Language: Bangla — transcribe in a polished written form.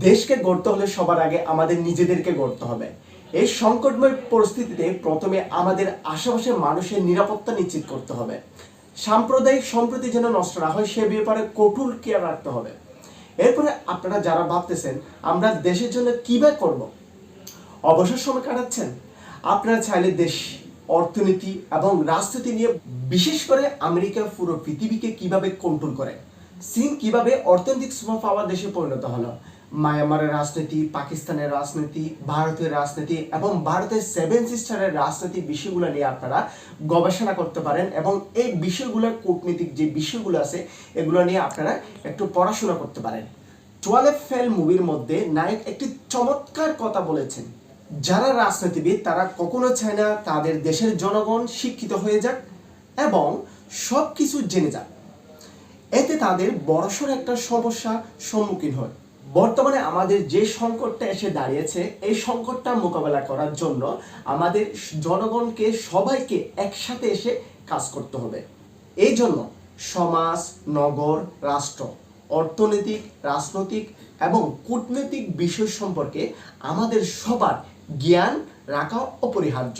দেশকে গড়তে হলে সবার আগে আমাদের নিজেদেরকে গড়তে হবে। এই সংকটময় পরিস্থিতিতে প্রথমে আমাদের আশেপাশের মানুষের নিরাপত্তা নিশ্চিত করতে হবে। সাম্প্রদায়িক সম্প্রীতি যেন নষ্ট না হয় সে ব্যাপারে কঠোর কেয়ার রাখতে হবে। এরপরে আপনারা যারা ভাবতেছেন আমরা দেশের জন্য কিভাবে করব, অবসর সময় কাটাচ্ছেন, আপনারা চাইলে দেশ, অর্থনীতি এবং রাজনীতি নিয়ে, বিশেষ করে আমেরিকা পুরো পৃথিবীকে কিভাবে কন্ট্রোল করে, চীন কিভাবে অর্থনৈতিক সুপার পাওয়ার দেশে পরিণত হলো, মায়ানমারের রাজনীতি, পাকিস্তানের রাজনীতি, ভারতের রাজনীতি এবং ভারতের সেভেন সিস্টারের রাজনীতি বিষয়গুলো নিয়ে আপনারা গবেষণা করতে পারেন এবং এই বিষয়গুলোর কূটনীতিক যে বিষয়গুলো আছে এগুলো নিয়ে আপনারা একটু পড়াশোনা করতে পারেন। 12 ফেল মুভির মধ্যে নায়ক একটি চমৎকার কথা বলেছেন, যারা রাজনীতিবিদ তারা কখনো চায় না তাদের দেশের জনগণ শিক্ষিত হয়ে যাক এবং সব কিছু জেনে যাক, এতে তাদের বড়সড় একটা সমস্যার সম্মুখীন হয়। বর্তমানে আমাদের যে সংকটটা এসে দাঁড়িয়েছে এই সংকটটা মোকাবেলা করার জন্য আমাদের জনগণকে সবাইকে একসাথে এসে কাজ করতে হবে। এই জন্য সমাজ, নগর, রাষ্ট্র, অর্থনৈতিক, রাজনৈতিক এবং কূটনৈতিক বিষয় সম্পর্কে আমাদের সবার জ্ঞান রাখা অপরিহার্য।